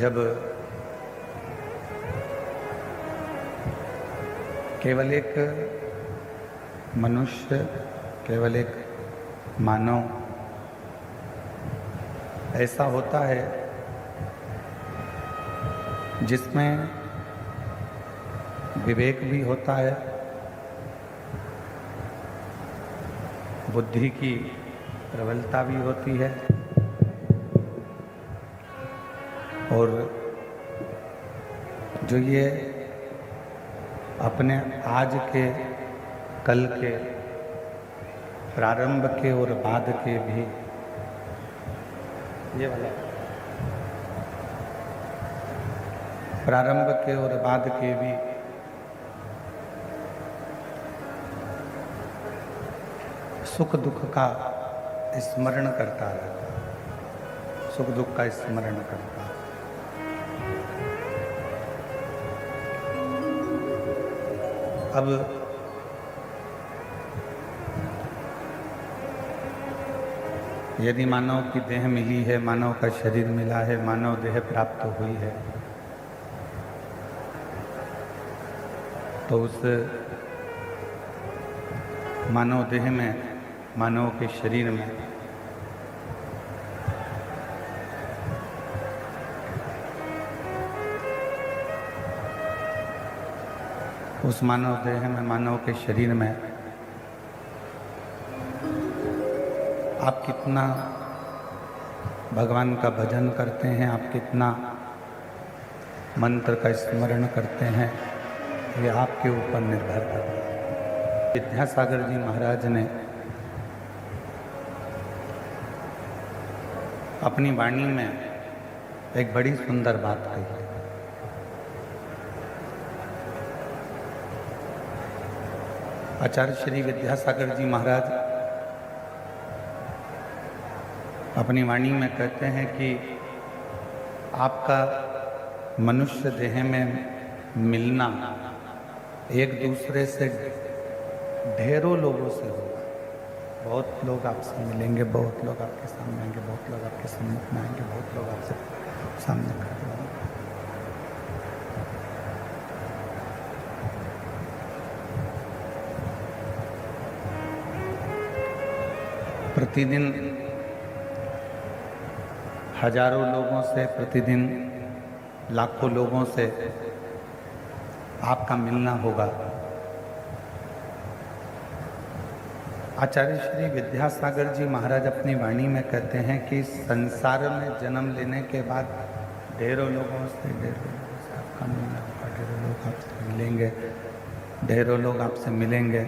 जब केवल एक मनुष्य, केवल एक मानव ऐसा होता है जिसमें विवेक भी होता है, बुद्धि की प्रबलता भी होती है और जो ये अपने आज के, कल के, प्रारंभ के और बाद के भी, ये वाला प्रारंभ के और बाद के भी सुख दुख का स्मरण करता रहता है, सुख दुख का स्मरण करता है। अब यदि मानव की देह मिली है, मानव का शरीर मिला है, मानव देह प्राप्त हुई है, तो उस मानव देह में, मानव के शरीर में उस मानव देह में, मानव के शरीर में आप कितना भगवान का भजन करते हैं, आप कितना मंत्र का स्मरण करते हैं, ये आपके ऊपर निर्भर करता है। विद्यासागर जी महाराज ने अपनी वाणी में एक बड़ी सुंदर बात कही। आचार्य श्री विद्यासागर जी महाराज अपनी वाणी में कहते हैं कि आपका मनुष्य देह में मिलना एक दूसरे से ढेरों लोगों से होगा। बहुत लोग आपसे मिलेंगे, बहुत लोग आपके सामने आएंगे, बहुत लोग आपके सम्मुख में आएंगे, बहुत लोग आपसे सामने खड़े होंगे। प्रतिदिन हजारों लोगों से, प्रतिदिन लाखों लोगों से आपका मिलना होगा। आचार्य श्री विद्यासागर जी महाराज अपनी वाणी में कहते हैं कि संसार में जन्म लेने के बाद ढेरों लोगों से आपका मिलना होगा, ढेरों लोग आपसे मिलेंगे, ढेरों लोग आपसे मिलेंगे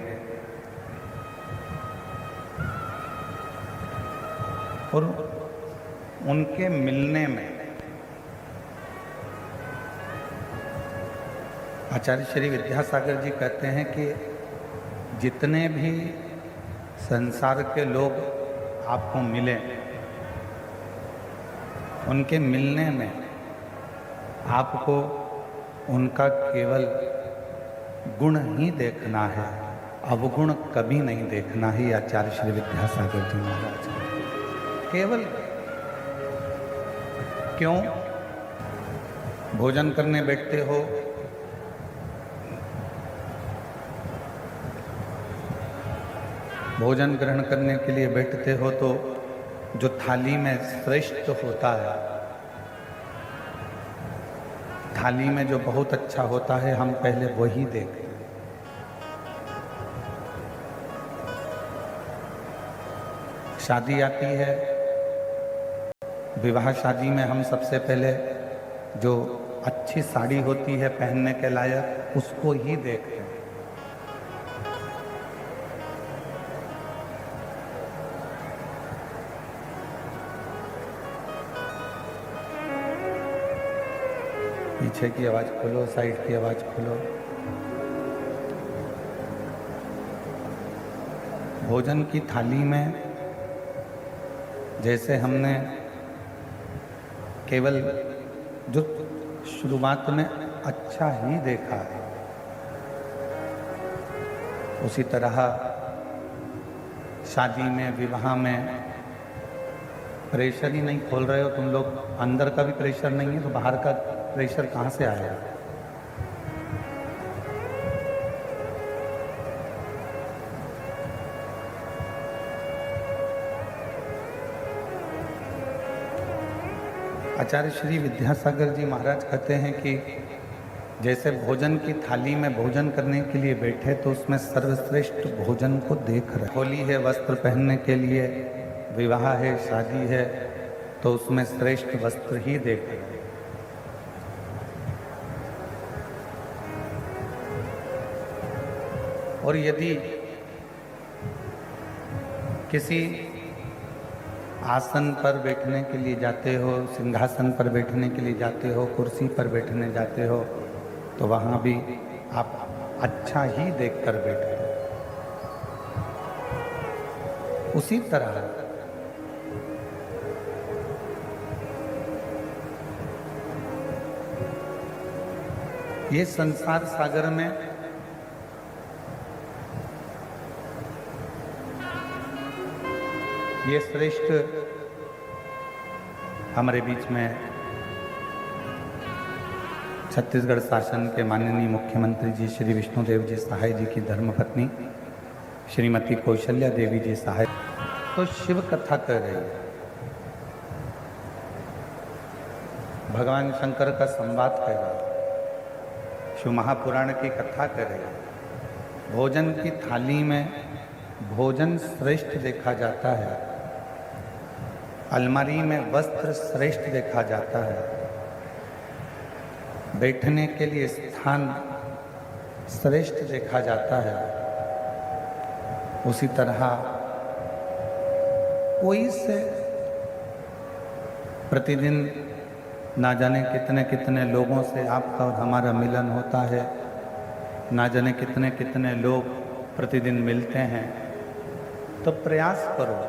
और उनके मिलने में आचार्य श्री विद्यासागर जी कहते हैं कि जितने भी संसार के लोग आपको मिले, उनके मिलने में आपको उनका केवल गुण ही देखना है, अवगुण कभी नहीं देखना ही। आचार्य श्री विद्यासागर जी महाराज केवल क्यों भोजन करने बैठते हो, भोजन ग्रहण करने के लिए बैठते हो तो जो थाली में श्रेष्ठ होता है, थाली में जो बहुत अच्छा होता है, हम पहले वही देखते हैं। शादी आती है, विवाह शादी में हम सबसे पहले जो अच्छी साड़ी होती है पहनने के लायक, उसको ही देखते हैं। पीछे की आवाज खोलो, साइड की आवाज खोलो। भोजन की थाली में जैसे हमने केवल जो शुरुआत में अच्छा ही देखा है, उसी तरह शादी में, विवाह में प्रेशर ही नहीं खोल रहे हो तुम लोग, अंदर का भी प्रेशर नहीं है तो बाहर का प्रेशर कहाँ से आएगा? आचार्य श्री विद्यासागर जी महाराज कहते हैं कि जैसे भोजन की थाली में भोजन करने के लिए बैठे तो उसमें सर्वश्रेष्ठ भोजन को देख रहे। होली है वस्त्र पहनने के लिए, विवाह है, शादी है, तो उसमें श्रेष्ठ वस्त्र ही देख रहे। और यदि किसी आसन पर बैठने के लिए जाते हो, सिंहासन पर बैठने के लिए जाते हो, कुर्सी पर बैठने जाते हो, तो वहाँ भी आप अच्छा ही देखकर बैठते हो। उसी तरह ये संसार सागर में ये श्रेष्ठ हमारे बीच में छत्तीसगढ़ शासन के माननीय मुख्यमंत्री जी श्री विष्णुदेव जी सहाय जी की धर्मपत्नी श्रीमती कौशल्या देवी जी सहाय तो शिव कथा कर रही है। भगवान शंकर का संवाद कर रहा है, शिव महापुराण की कथा कर रही है। भोजन की थाली में भोजन श्रेष्ठ देखा जाता है, अलमारी में वस्त्र श्रेष्ठ देखा जाता है, बैठने के लिए स्थान श्रेष्ठ देखा जाता है। उसी तरह कोई से प्रतिदिन ना जाने कितने कितने लोगों से आपका और हमारा मिलन होता है, ना जाने कितने कितने लोग प्रतिदिन मिलते हैं, तो प्रयास करो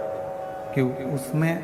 कि उसमें